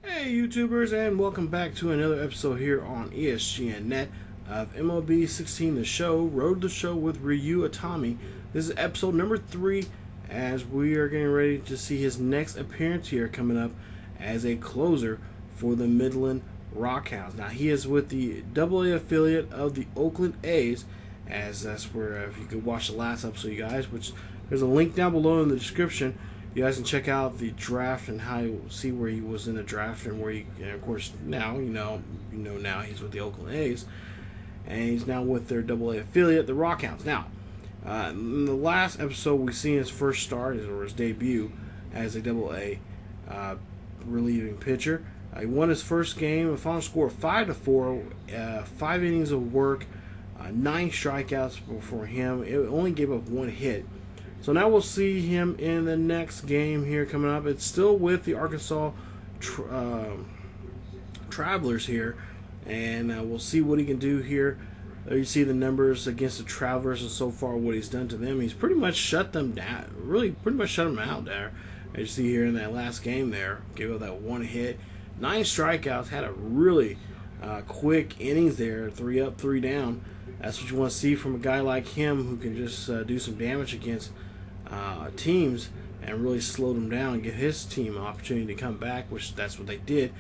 Hey YouTubers, and welcome back to another episode here on ESGNet of MLB 16 The Show, Road to Show with Ryu Itami. This is episode number 3 as we are getting ready to see his next appearance here coming up as a closer for the Midland Rockhounds. Now he is with the AA affiliate of the Oakland A's, as that's where if you could watch the last episode, you guys, which there's a link down below in the description. You guys can check out the draft and how you see where he was in the draft and where he, and of course, now you know now he's with the Oakland A's, and he's now with their AA affiliate, the Rockhounds. Now, in the last episode, we seen his first start or his debut as a AA relieving pitcher. He won his first game, a final score of 5-4, 5 innings of work, 9 strikeouts for him. It only gave up 1 hit. So now we'll see him in the next game here coming up. It's still with the Arkansas Travelers here, and we'll see what he can do here. There you see the numbers against the Travelers, and so far what he's done to them. He's pretty much shut them down, really pretty much shut them out there. As you see here in that last game there, gave up that 1 hit, 9 strikeouts, had a really quick innings there, 3 up, 3 down. That's what you want to see from a guy like him who can just do some damage against teams and really slow them down and give his team an opportunity to come back, which that's what they did,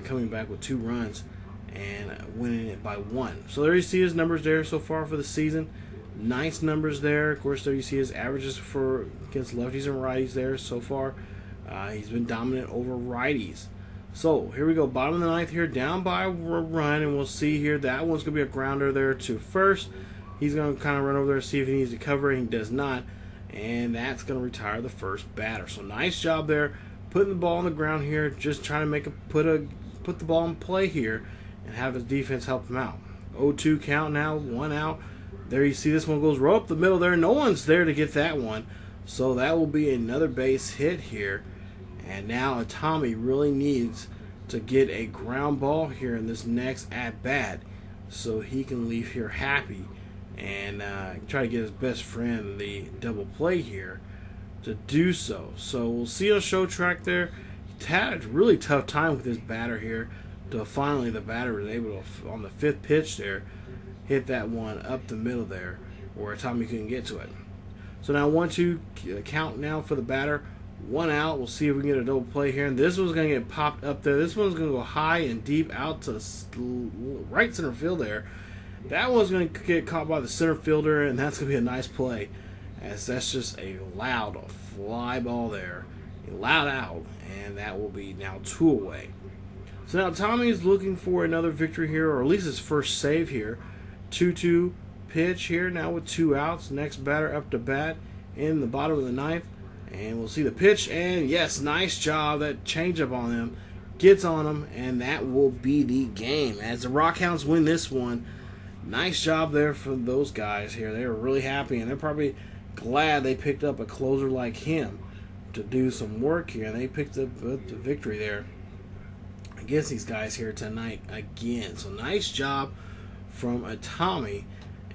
coming back with 2 runs and winning it by 1. So there you see his numbers there so far for the season. Nice numbers there. Of course, there you see his averages for against lefties and righties there so far. He's been dominant over righties. So here we go, bottom of the 9th here, down by a run, and we'll see here that one's going to be a grounder there to first. He's going to kind of run over there and see if he needs to cover it. He does not, and that's going to retire the first batter. So nice job there, putting the ball on the ground here, just trying to put the ball in play here and have his defense help him out. 0-2 count now, 1 out. There you see this one goes right up the middle there. No one's there to get that one, so that will be another base hit here. And now Itami really needs to get a ground ball here in this next at-bat so he can leave here happy and try to get his best friend the double play here to do so. So we'll see on show track there. He had a really tough time with his batter here till finally the batter was able to, on the 5th pitch there, hit that one up the middle there where Itami couldn't get to it. So now 1-2 count now for the batter. 1 out. We'll see if we can get a double play here. And this one's going to get popped up there. This one's going to go high and deep out to right center field there. That one's going to get caught by the center fielder, and that's going to be a nice play, as that's just a loud fly ball there. A loud out, and that will be now 2 away. So now Tommy is looking for another victory here, or at least his first save here. 2-2 pitch here now with 2 outs. Next batter up to bat in the bottom of the 9th. And we'll see the pitch, and yes, nice job. That changeup on him gets on him, and that will be the game as the Rockhounds win this one. Nice job there for those guys here. They were really happy, and they're probably glad they picked up a closer like him to do some work here. And they picked up the victory there against these guys here tonight again. So nice job from Itami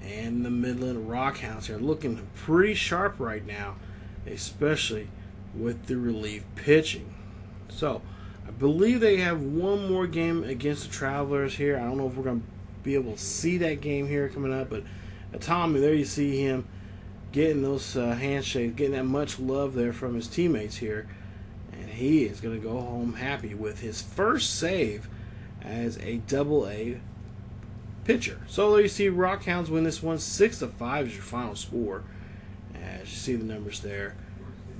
and the Midland Rockhounds here, looking pretty sharp right now, especially with the relief pitching. So I believe they have one more game against the Travelers here. I don't know if we're going to be able to see that game here coming up, but Itami, there you see him getting those handshakes, getting that much love there from his teammates here, and he is going to go home happy with his first save as a AA pitcher. So there you see Rockhounds win this one. 6-5 is your final score. As you see the numbers there.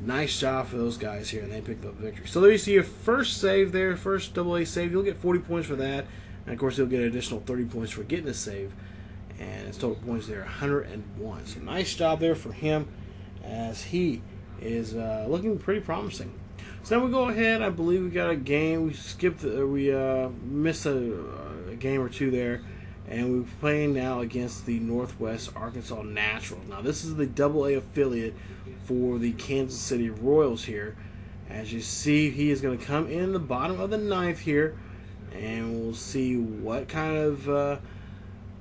Nice job for those guys here, and they picked up victory. So there you see your first save there, first AA save. You'll get 40 points for that. And, of course, you'll get an additional 30 points for getting a save. And his total points there, 101. So nice job there for him as he is looking pretty promising. So now we go ahead. I believe we got a game. We skipped, we missed a game or two there. And we're playing now against the Northwest Arkansas Naturals. Now, this is the AA affiliate for the Kansas City Royals here. As you see, he is going to come in the bottom of the 9th here. And we'll see what kind of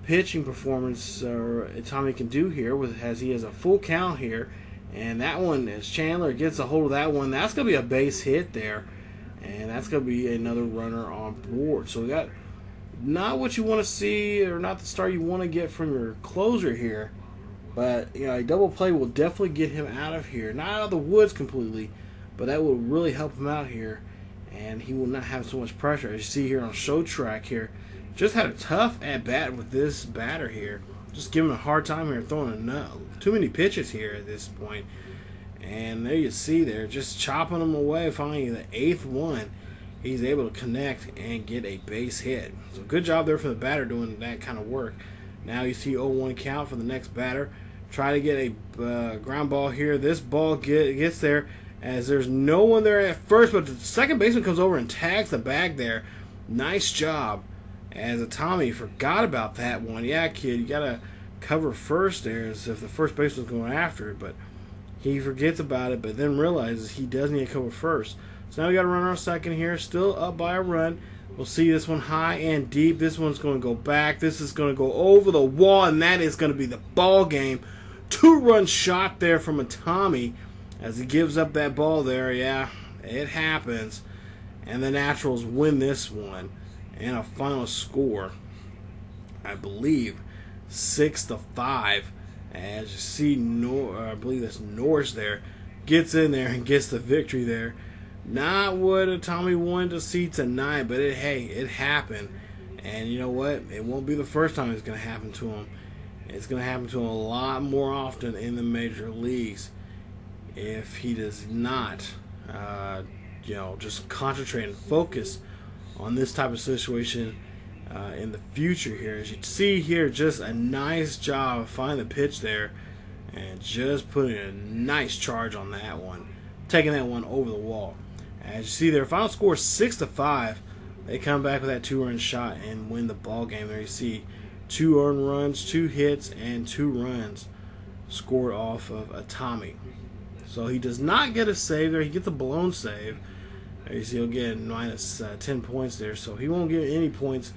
pitching performance Itami can do here, as he has a full count here. And that one, as Chandler gets a hold of that one, that's going to be a base hit there. and that's going to be another runner on board. So we got not what you want to see, or not the start you want to get from your closer here, but a double play will definitely get him out of here. Not out of the woods completely, but that will really help him out here, and he will not have so much pressure. As you see here on show track here, just had a tough at bat with this batter here. Just giving him a hard time here, throwing too many pitches here at this point. And there you see there, just chopping them away. Finally, the 8th one, he's able to connect and get a base hit. So good job there for the batter doing that kind of work. Now you see 0-1 count for the next batter. Try to get a ground ball here. This ball gets there as there's no one there at first, but the second baseman comes over and tags the bag there. Nice job. As Itami forgot about that one. Yeah, kid, you got to cover first there as if the first baseman's going after it, but he forgets about it, but then realizes he does need to cover first. So now we got a runner on second here, still up by a run. We'll see this one high and deep. This one's going to go back. This is going to go over the wall, and that is going to be the ball game. 2-run shot there from Itami as he gives up that ball there. Yeah, it happens. And the Naturals win this one. And a final score, I believe, 6-5. As you see, I believe that's Norris there, gets in there and gets the victory there. Not what Itami wanted to see tonight, but hey, it happened. And you know what? It won't be the first time it's going to happen to him. It's going to happen to him a lot more often in the major leagues if he does not, just concentrate and focus on this type of situation in the future here. As you see here, just a nice job of finding the pitch there and just putting a nice charge on that one, taking that one over the wall. As you see there, final score 6-5. They come back with that 2-run shot and win the ball game. There you see 2 earned runs, 2 hits, and 2 runs scored off of Itami. So he does not get a save there. He gets a blown save. You see he'll get minus 10 points there, so he won't get any points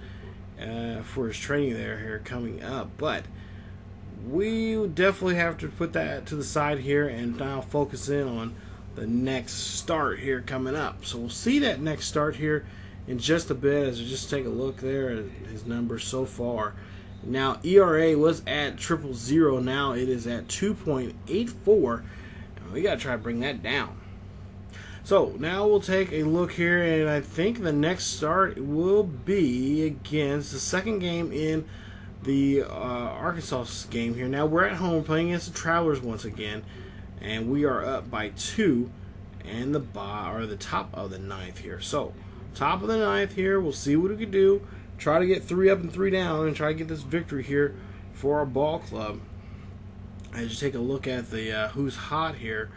for his training there here coming up. But we definitely have to put that to the side here and now focus in on the next start here coming up. So we'll see that next start here in just a bit as we just take a look there at his numbers so far. Now ERA was at 0.0. Now it is at 2.84. And we got to try to bring that down. So now we'll take a look here, and I think the next start will be against the second game in the Arkansas game here. Now we're at home playing against the Travelers once again, and we are up by 2 and the top of the 9th here. So top of the 9th here, we'll see what we can do. Try to get 3 up and 3 down and try to get this victory here for our ball club. As you take a look at the who's hot here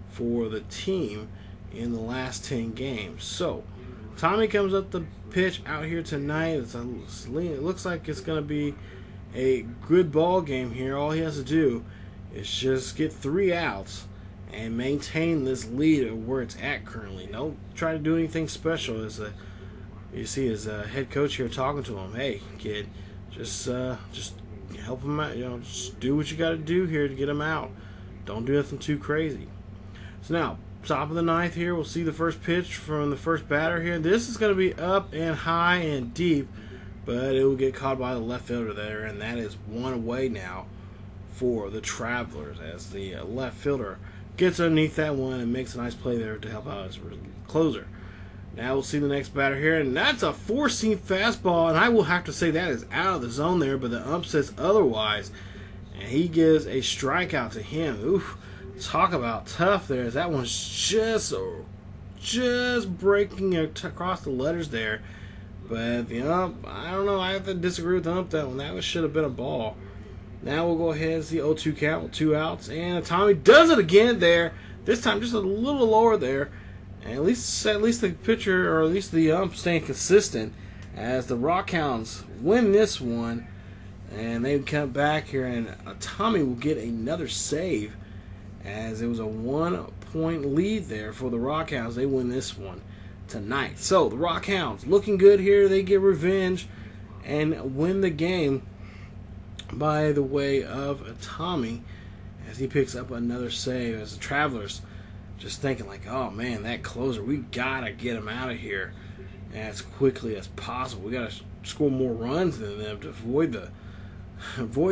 for the team in the last 10 games. So Tommy comes up the pitch out here tonight. It looks like it's going to be a good ball game here. All he has to do is just get 3 outs and maintain this lead of where it's at currently. Don't try to do anything special. As you see his head coach here talking to him. Hey, kid, just help him out. Just do what you got to do here to get him out. Don't do nothing too crazy. So now, top of the 9th here, we'll see the first pitch from the first batter here. This is going to be up and high and deep, but it will get caught by the left fielder there, and that is 1 away now for the Travelers as the left fielder gets underneath that one and makes a nice play there to help out his closer. Now we'll see the next batter here, and that's a 4-seam fastball, and I will have to say that is out of the zone there, but the ump says otherwise, and he gives a strikeout to him. Oof. Talk about tough there. That one's just breaking across the letters there. But the ump, I don't know. I have to disagree with the ump that one. That should have been a ball. Now we'll go ahead and see 0-2 count with 2 outs. And Tommy does it again there. This time just a little lower there. And at least the pitcher, or at least the ump, staying consistent as the Rockhounds win this one. And they come back here, and Tommy will get another save, as it was a 1-point lead there for the Rockhounds. They win this one tonight. So the Rockhounds looking good here. They get revenge and win the game by the way of Itami as he picks up another save as the Travelers just thinking like, oh man, that closer, we gotta get him out of here as quickly as possible. We gotta score more runs than them to avoid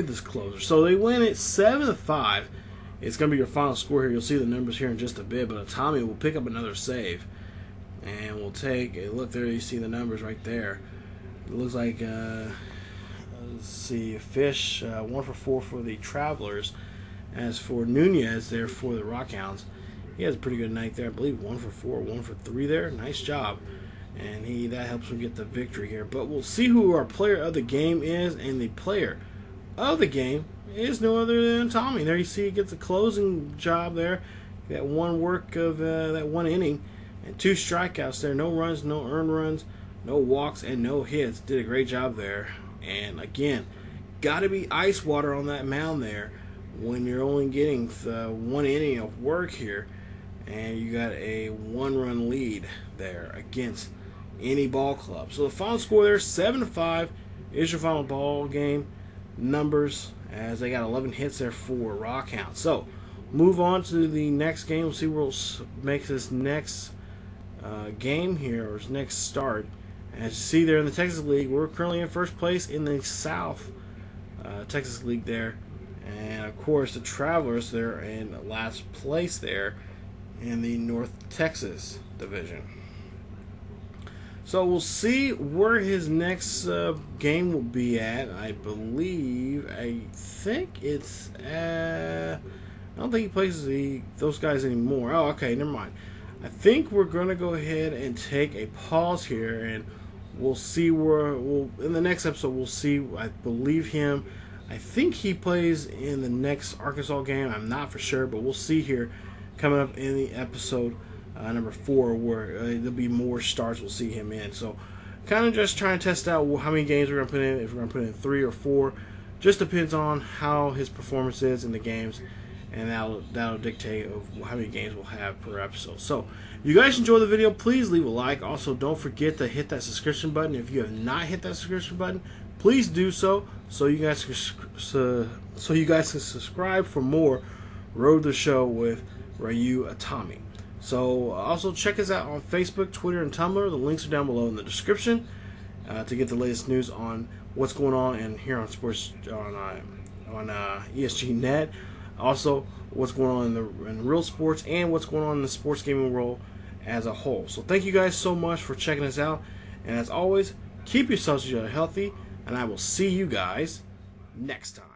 this closer. So they win it 7-5. It's gonna be your final score here. You'll see the numbers here in just a bit, but Itami will pick up another save, and we'll take a look there. You see the numbers right there. It looks like let's see, Fish 1 for 4 for the Travelers. As for Nunez there for the Rockhounds, he has a pretty good night there. I believe 1 for 4, 1 for 3 there. Nice job. And that helps him get the victory here. But we'll see who our player of the game is. And the player of the game is no other than Tommy. There you see he gets a closing job there. That one work of that one inning. And 2 strikeouts there. No runs, no earned runs, no walks, and no hits. Did a great job there. And again, got to be ice water on that mound there when you're only getting 1 inning of work here. And you got a 1-run lead there against any ball club. So the final score there, 7-5, is your final ball game numbers, as they got 11 hits there for Rockhound. So move on to the next game. We'll see where we'll make this next game here, or next start. As you see there in the Texas League, we're currently in first place in the South Texas League there. And of course the Travelers there in last place there in the North Texas division. So we'll see where his next game will be at. I think it's I don't think he plays those guys anymore. Oh, okay, never mind. I think we're gonna go ahead and take a pause here, and we'll see where in the next episode we'll see. I believe him. I think he plays in the next Arkansas game. I'm not for sure, but we'll see here coming up in the episode number 4, where there'll be more starts we'll see him in. So kind of just trying to test out how many games we're going to put in, if we're going to put in 3 or 4. Just depends on how his performance is in the games, and that'll dictate of how many games we'll have per episode. So if you guys enjoy the video, please leave a like. Also, don't forget to hit that subscription button. If you have not hit that subscription button, please do so you guys can subscribe for more Road to the Show with Ryu Itami. So also check us out on Facebook, Twitter, and Tumblr. The links are down below in the description to get the latest news on what's going on in here on sports on ESGNet. Also, what's going on in real sports, and what's going on in the sports gaming world as a whole. So thank you guys so much for checking us out. And as always, keep yourselves healthy, and I will see you guys next time.